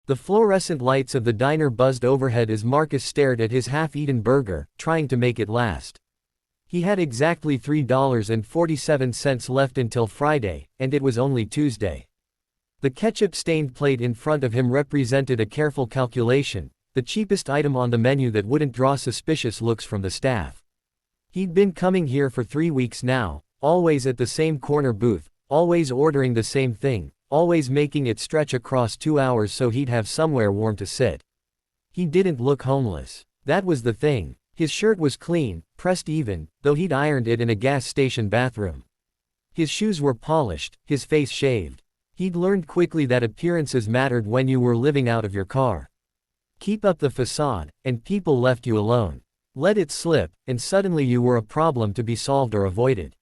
The fluorescent lights of the diner buzzed overhead as Marcus stared at his half-eaten burger, trying to make it last. He had exactly $3.47 left until Friday, and it was only Tuesday. The ketchup-stained plate in front of him represented a careful calculation, the cheapest item on the menu that wouldn't draw suspicious looks from the staff. He'd been coming here for 3 weeks now, always at the same corner booth, always ordering the same thing, always making it stretch across 2 hours so he'd have somewhere warm to sit. He didn't look homeless. That was the thing. His shirt was clean, pressed even, though he'd ironed it in a gas station bathroom. His shoes were polished, his face shaved. He'd learned quickly that appearances mattered when you were living out of your car. Keep up the facade, and people left you alone. Let it slip, and suddenly you were a problem to be solved or avoided.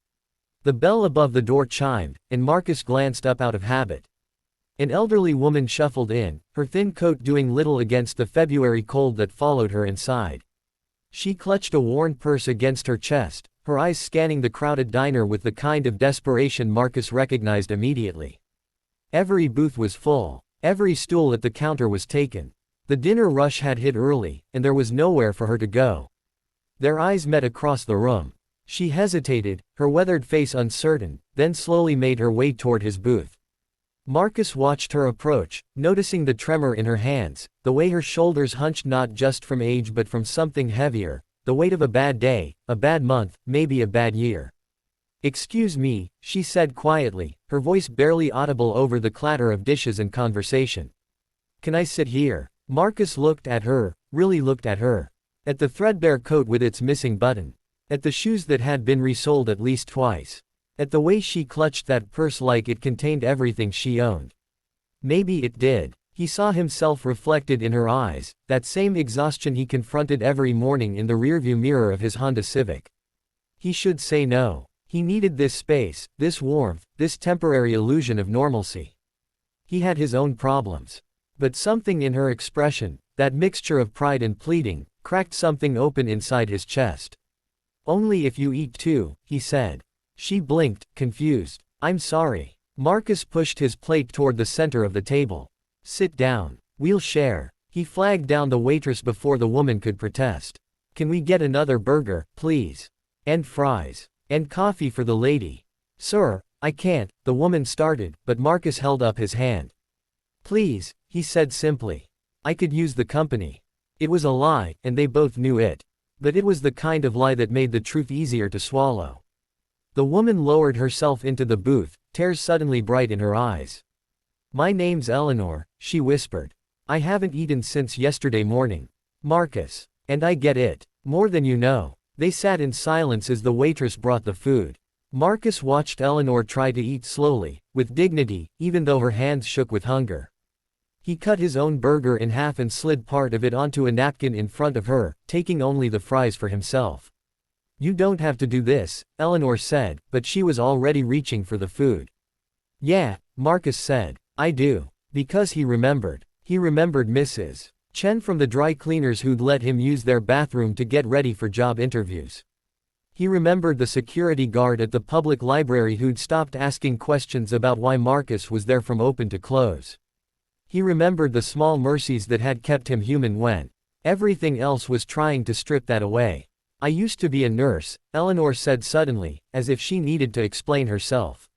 The bell above the door chimed, and Marcus glanced up out of habit. An elderly woman shuffled in, her thin coat doing little against the February cold that followed her inside. She clutched a worn purse against her chest, her eyes scanning the crowded diner with the kind of desperation Marcus recognized immediately. Every booth was full. Every stool at the counter was taken. The dinner rush had hit early, and there was nowhere for her to go. Their eyes met across the room. She hesitated, her weathered face uncertain, then slowly made her way toward his booth. Marcus watched her approach, noticing the tremor in her hands, the way her shoulders hunched not just from age but from something heavier, the weight of a bad day, a bad month, maybe a bad year. "Excuse me," she said quietly, her voice barely audible over the clatter of dishes and conversation. "Can I sit here?" Marcus looked at her, really looked at her. At the threadbare coat with its missing button. At the shoes that had been resoled at least twice. At the way she clutched that purse like it contained everything she owned. Maybe it did. He saw himself reflected in her eyes, that same exhaustion he confronted every morning in the rearview mirror of his Honda Civic. He should say no. He needed this space, this warmth, this temporary illusion of normalcy. He had his own problems. But something in her expression, that mixture of pride and pleading, cracked something open inside his chest. "Only if you eat too," he said. She blinked, confused. "I'm sorry." Marcus pushed his plate toward the center of the table. "Sit down. We'll share." He flagged down the waitress before the woman could protest. "Can we get another burger, please? And fries. And coffee for the lady." "Sir, I can't," the woman started, but Marcus held up his hand. "Please," he said simply. "I could use the company." It was a lie, and they both knew it. But it was the kind of lie that made the truth easier to swallow. The woman lowered herself into the booth, tears suddenly bright in her eyes. "My name's Eleanor," she whispered. "I haven't eaten since yesterday morning." "Marcus. And I get it. More than you know." They sat in silence as the waitress brought the food. Marcus watched Eleanor try to eat slowly, with dignity, even though her hands shook with hunger. He cut his own burger in half and slid part of it onto a napkin in front of her, taking only the fries for himself. "You don't have to do this," Eleanor said, but she was already reaching for the food. "Yeah," Marcus said. "I do." Because he remembered. He remembered Mrs. Chen from the dry cleaners who'd let him use their bathroom to get ready for job interviews. He remembered the security guard at the public library who'd stopped asking questions about why Marcus was there from open to close. He remembered the small mercies that had kept him human when everything else was trying to strip that away. "I used to be a nurse," Eleanor said suddenly, as if she needed to explain herself.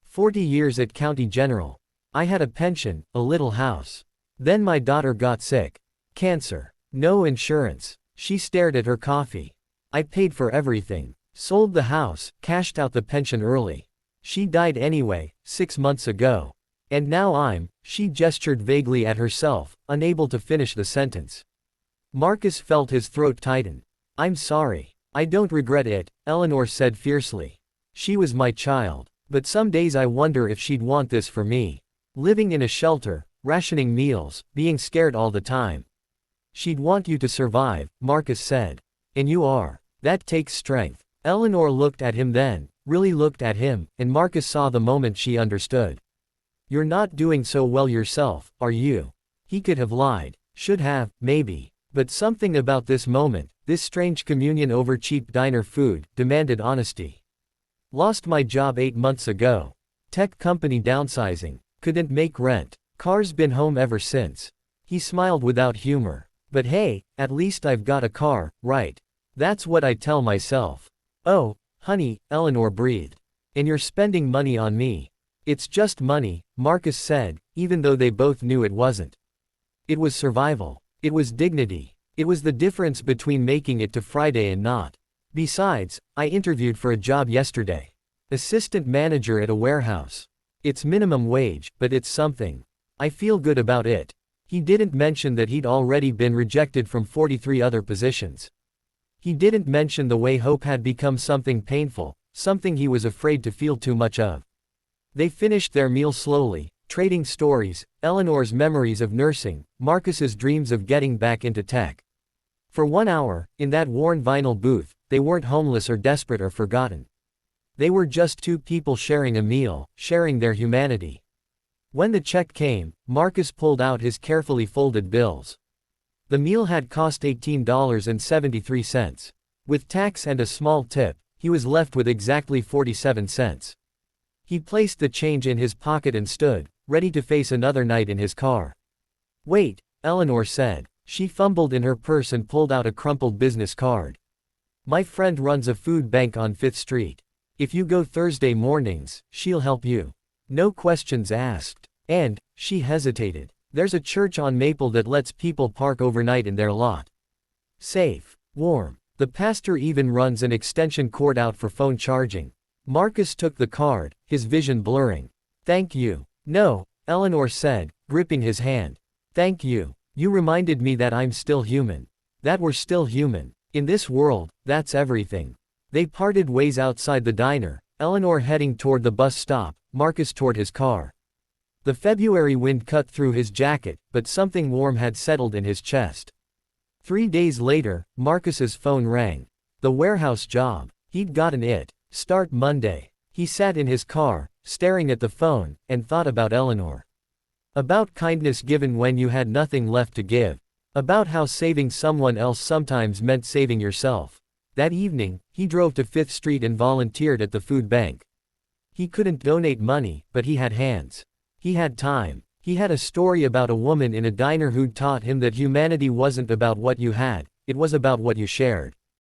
40 years at County General. I had a pension, a little house. Then my daughter got sick. Cancer. No insurance." She stared at her coffee. "I paid for everything. Sold the house, cashed out the pension early. She died anyway, 6 months ago. And now she gestured vaguely at herself, unable to finish the sentence. Marcus felt his throat tighten. "I'm sorry. I don't regret it," Eleanor said fiercely. "She was my child. But some days I wonder if she'd want this for me. Living in a shelter, rationing meals, being scared all the time." "She'd want you to survive," Marcus said. "And you are. That takes strength." Eleanor looked at him then, really looked at him, and Marcus saw the moment she understood. "You're not doing so well yourself, are you?" He could have lied. Should have, maybe. But something about this moment, this strange communion over cheap diner food, demanded honesty. "Lost my job 8 months ago. Tech company downsizing. Couldn't make rent. Car's been home ever since." He smiled without humor. But hey, at least I've got a car, right? That's what I tell myself. Oh, honey, Eleanor breathed. And you're spending money on me. It's just money, Marcus said, even though they both knew it wasn't. It was survival. It was dignity. It was the difference between making it to Friday and not. Besides, I interviewed for a job yesterday. Assistant manager at a warehouse. It's minimum wage, but it's something. I feel good about it. He didn't mention that he'd already been rejected from 43 other positions. He didn't mention the way hope had become something painful, something he was afraid to feel too much of. They finished their meal slowly, trading stories, Eleanor's memories of nursing, Marcus's dreams of getting back into tech. For 1 hour, in that worn vinyl booth, they weren't homeless or desperate or forgotten. They were just two people sharing a meal, sharing their humanity. When the check came, Marcus pulled out his carefully folded bills. The meal had cost $18.73. With tax and a small tip, he was left with exactly 47 cents. He placed the change in his pocket and stood, ready to face another night in his car. Wait, Eleanor said. She fumbled in her purse and pulled out a crumpled business card. My friend runs a food bank on 5th Street. If you go Thursday mornings, she'll help you. No questions asked. And, she hesitated. There's a church on Maple that lets people park overnight in their lot. Safe. Warm. The pastor even runs an extension cord out for phone charging. Marcus took the card, his vision blurring. Thank you. No, Eleanor said, gripping his hand. Thank you. You reminded me that I'm still human. That we're still human. In this world, that's everything. They parted ways outside the diner, Eleanor heading toward the bus stop, Marcus toward his car. The February wind cut through his jacket, but something warm had settled in his chest. 3 days later, Marcus's phone rang. The warehouse job. He'd gotten it. Start Monday. He sat in his car, staring at the phone, and thought about Eleanor. About kindness given when you had nothing left to give. About how saving someone else sometimes meant saving yourself. That evening, he drove to 5th Street and volunteered at the food bank. He couldn't donate money, but he had hands. He had time. He had a story about a woman in a diner who'd taught him that humanity wasn't about what you had, it was about what you shared.